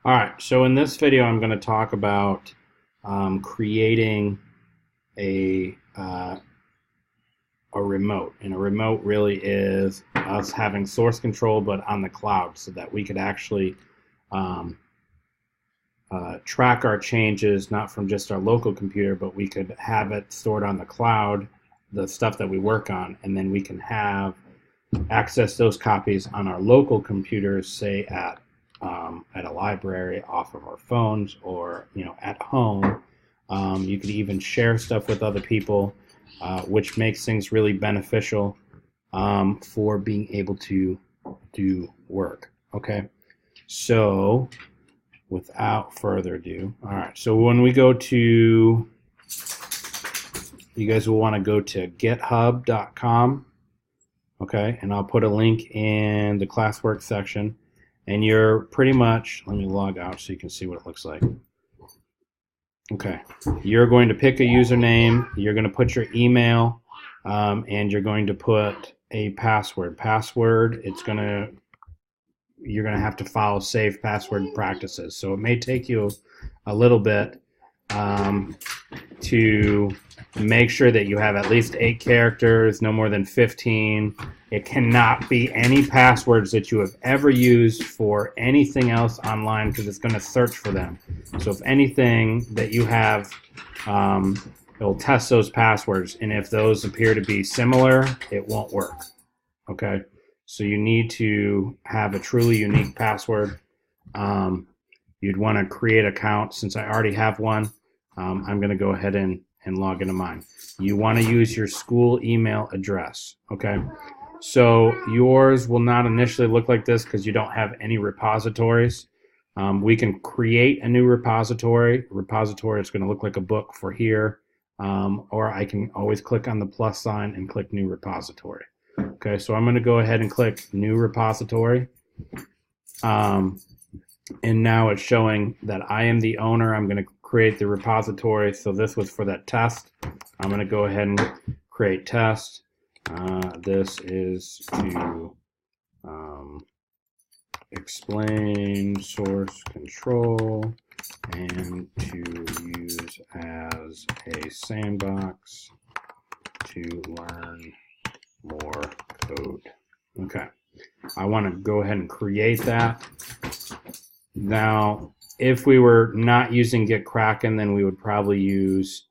All right, so in this video, I'm going to talk about creating a a remote, and a remote really is us having source control, but on the cloud, so that we could actually um, track our changes, not from just our local computer, but we could have it stored on the cloud, the stuff that we work on, and then we can have access those copies on our local computers, say at a library, off of our phones, or at home. You could even share stuff with other people, which makes things really beneficial for being able to do work. Okay, so without further ado, all right. So when we go to, you guys will want to go to github.com. Okay, and I'll put a link in the classwork section, and you're pretty much, let me log out so you can see what it looks like. Okay, you're going to pick a username, you're going to put your email, and you're going to put a password. You're going to have to follow safe password practices, so it may take you a little bit to make sure that you have at least 8 characters, no more than 15. It cannot be any passwords that you have ever used for anything else online, because it's going to search for them. So if anything that you have, it will test those passwords, and if those appear to be similar, it won't work. Okay, so you need to have a truly unique password. You'd want to create an account. Since I already have one, I'm going to go ahead and log into mine. You want to use your school email address. Okay, so yours will not initially look like this because you don't have any repositories. We can create a new repository. Repository is going to look like a book for here, or I can always click on the plus sign and click new repository. Okay, so I'm going to go ahead and click new repository. And now it's showing that I am the owner. I'm going to create the repository. So this was for that test. I'm going to go ahead and create test. This is to explain source control and to use as a sandbox to learn more code. Okay, I want to go ahead and create that. Now, if we were not using GitKraken, then we would probably use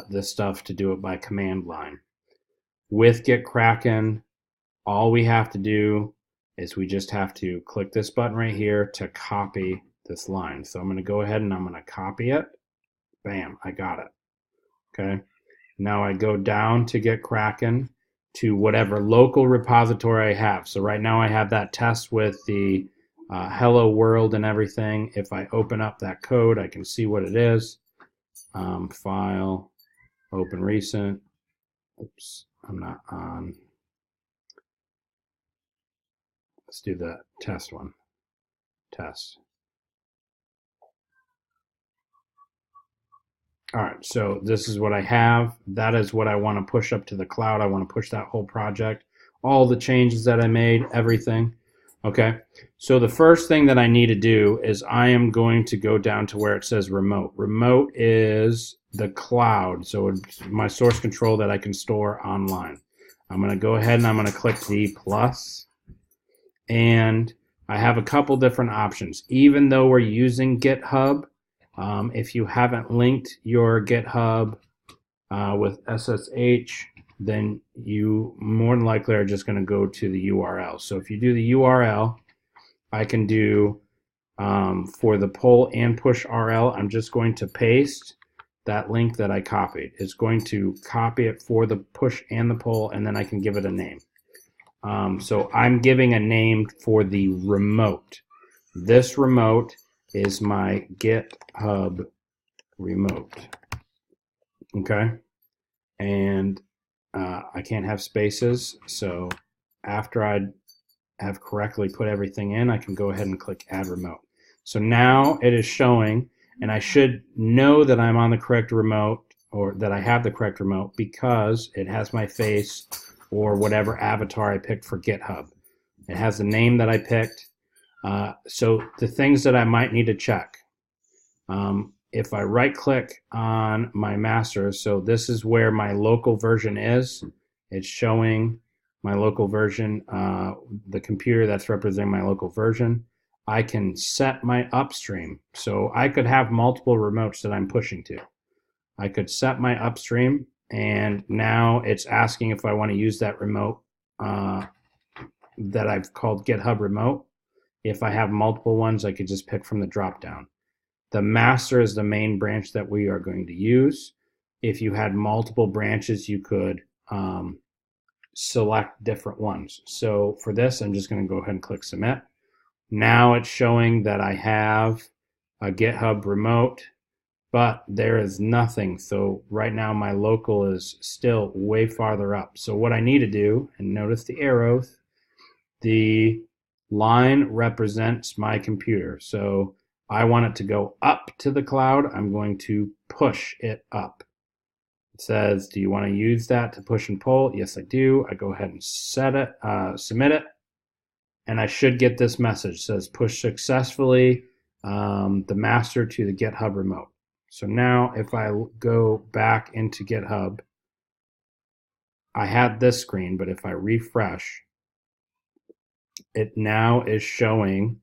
this stuff to do it by command line. With GitKraken, all we have to do is we just have to click this button right here to copy this line. So I'm going to go ahead and I'm going to copy it. Bam, I got it. Okay. Now I go down to GitKraken to whatever local repository I have. So right now I have that test with the hello world and everything. If I open up that code, I can see what it is. File, open recent. Oops, I'm not on. Let's do the test one. Test. All right, so this is what I have. That is what I want to push up to the cloud. I want to push that whole project, all the changes that I made, everything. Okay, so the first thing that I need to do is I am going to go down to where it says remote. Remote is the cloud, so it's my source control that I can store online. I'm going to go ahead and I'm going to click the plus, and I have a couple different options. Even though we're using GitHub, if you haven't linked your GitHub with SSH, then you more than likely are just going to go to the URL. So if you do the URL, I can do for the pull and push RL, I'm just going to paste that link that I copied. It's going to copy it for the push and the pull, and then I can give it a name. So I'm giving a name for the remote. This remote is my GitHub remote. Okay, and I can't have spaces, so after I have correctly put everything in, I can go ahead and click add remote. So now it is showing, and I should know that I'm on the correct remote, or that I have the correct remote, because it has my face or whatever avatar I picked for GitHub. It has the name that I picked, So the things that I might need to check. If I right click on my master, so this is where my local version is. It's showing my local version, the computer that's representing my local version. I can set my upstream. So I could have multiple remotes that I'm pushing to. I could set my upstream, and now it's asking if I want to use that remote that I've called GitHub remote. If I have multiple ones, I could just pick from the drop down. The master is the main branch that we are going to use. If you had multiple branches, you could select different ones. So for this, I'm just going to go ahead and click submit. Now it's showing that I have a GitHub remote, but there is nothing. So right now my local is still way farther up. So what I need to do, and notice the arrows, the line represents my computer. So I want it to go up to the cloud. I'm going to push it up. It says, do you want to use that to push and pull? Yes, I do. I go ahead and set it, submit it, and I should get this message. It says push successfully the master to the GitHub remote. So now if I go back into GitHub, I had this screen, but if I refresh, it now is showing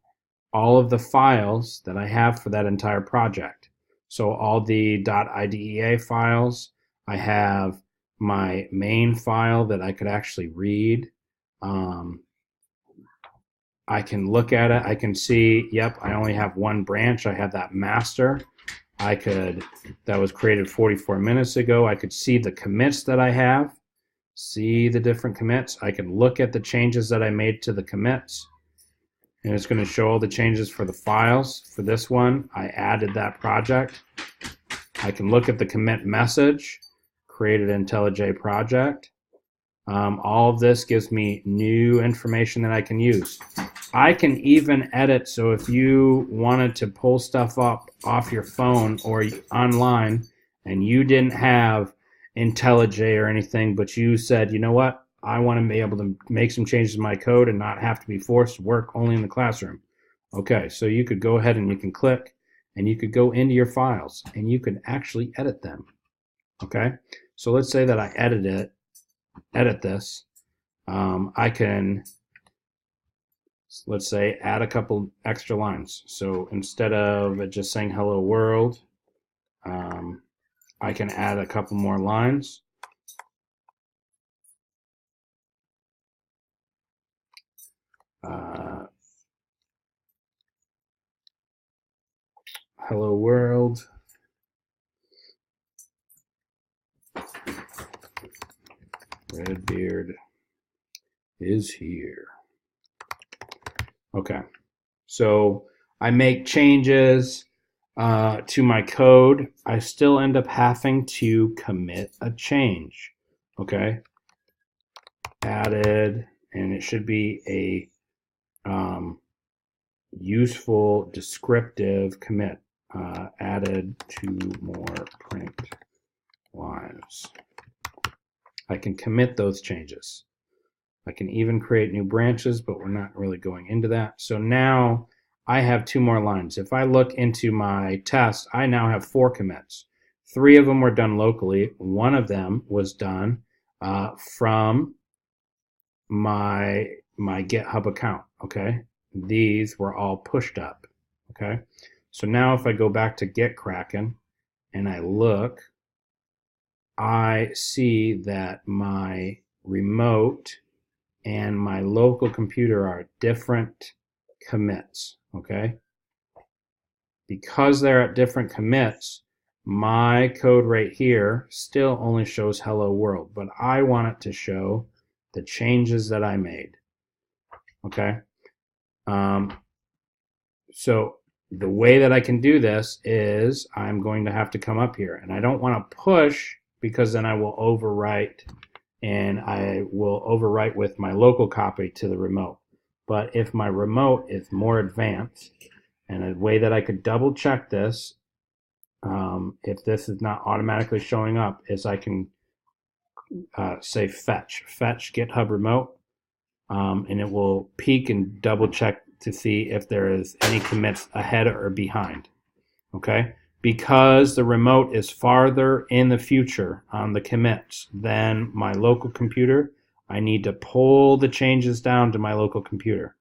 all of the files that I have for that entire project. So all the .idea files, I have my main file that I could actually read. I can look at it. I can see, yep, I only have one branch. I have that master. That was created 44 minutes ago. I could see the commits that I have, see the different commits. I can look at the changes that I made to the commits. And it's going to show all the changes for the files. For this one, I added that project. I can look at the commit message, created IntelliJ project. All of this gives me new information that I can use. I can even edit, so if you wanted to pull stuff up off your phone or online and you didn't have IntelliJ or anything, but you said, you know what, I want to be able to make some changes in my code and not have to be forced to work only in the classroom. Okay, so you could go ahead and you can click and you could go into your files and you could actually edit them. Okay, so let's say that I edit this. I can, let's say, add a couple extra lines. So instead of it just saying hello world, I can add a couple more lines. Hello world. Redbeard is here. Okay, so I make changes to my code. I still end up having to commit a change. Okay, added, and it should be a useful descriptive commit. Added 2 more print lines. I can commit those changes. I can even create new branches, but we're not really going into that. So now I have 2 more lines. If I look into my test, I now have 4 commits. 3 of them were done locally. 1 of them was done from my GitHub account. Okay, these were all pushed up. Okay, so now if I go back to GitKraken and I look, I see that my remote and my local computer are different commits. Okay, because they're at different commits, my code right here still only shows hello world, but I want it to show the changes that I made. Okay, so the way that I can do this is I'm going to have to come up here, and I don't want to push because then I will overwrite, and I will overwrite with my local copy to the remote. But if my remote is more advanced, and a way that I could double check this, if this is not automatically showing up, is I can say fetch GitHub remote, and it will peek and double check to see if there is any commits ahead or behind. Okay, because the remote is farther in the future on the commits than my local computer, I need to pull the changes down to my local computer.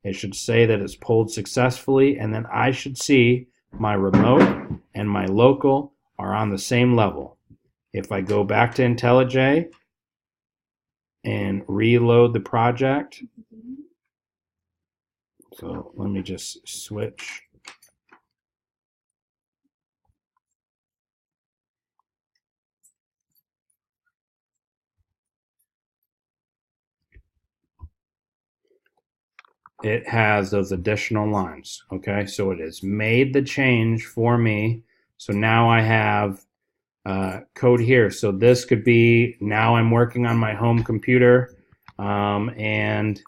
It should say that it's pulled successfully, and then I should see my remote and my local are on the same level. If I go back to IntelliJ and reload the project, so let me just switch. It has those additional lines. Okay, so it has made the change for me. So now I have code here. So this could be, now I'm working on my home computer, and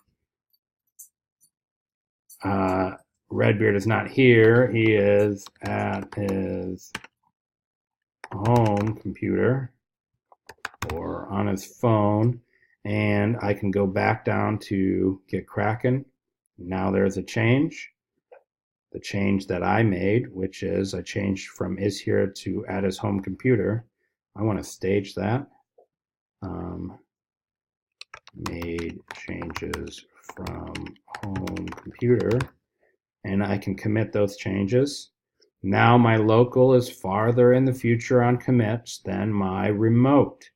Redbeard is not here. He is at his home computer or on his phone, and I can go back down to GitKraken. Now there's a change. The change that I made, which is I changed from is here to at his home computer. I want to stage that. Made changes from home computer, and I can commit those changes. Now my local is farther in the future on commits than my remote.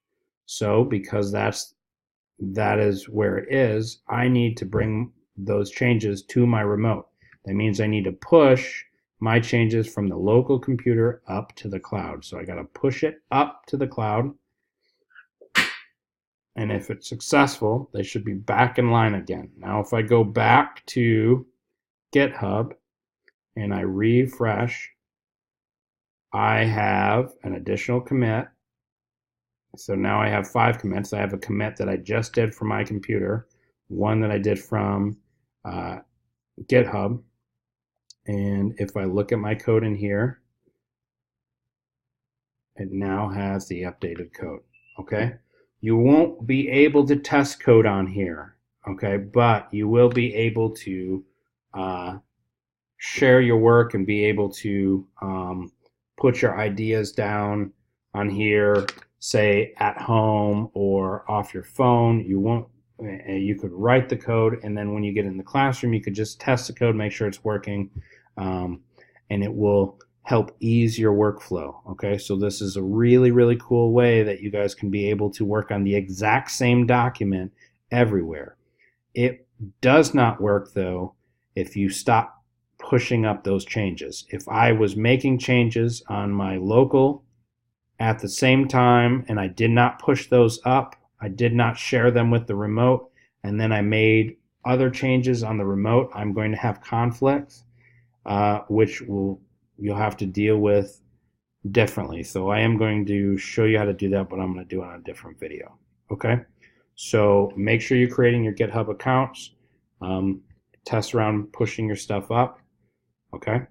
So because that is where it is, I need to bring those changes to my remote. That means I need to push my changes from the local computer up to the cloud. So I got to push it up to the cloud. And if it's successful, they should be back in line again. Now, if I go back to GitHub and I refresh, I have an additional commit. So now I have 5 commits. I have a commit that I just did from my computer, one that I did from GitHub. And if I look at my code in here, it now has the updated code. Okay, you won't be able to test code on here, okay, but you will be able to share your work and be able to put your ideas down on here, say at home or off your phone. You could write the code, and then when you get in the classroom, you could just test the code, make sure it's working, and it will help ease your workflow. Okay, so this is a really, really cool way that you guys can be able to work on the exact same document everywhere. It does not work, though, if you stop pushing up those changes. If I was making changes on my local at the same time and I did not push those up, I did not share them with the remote, and then I made other changes on the remote, I'm going to have conflicts, which you'll have to deal with differently. So I am going to show you how to do that, but I'm going to do it on a different video. Okay, so make sure you're creating your GitHub accounts. Test around pushing your stuff up. Okay.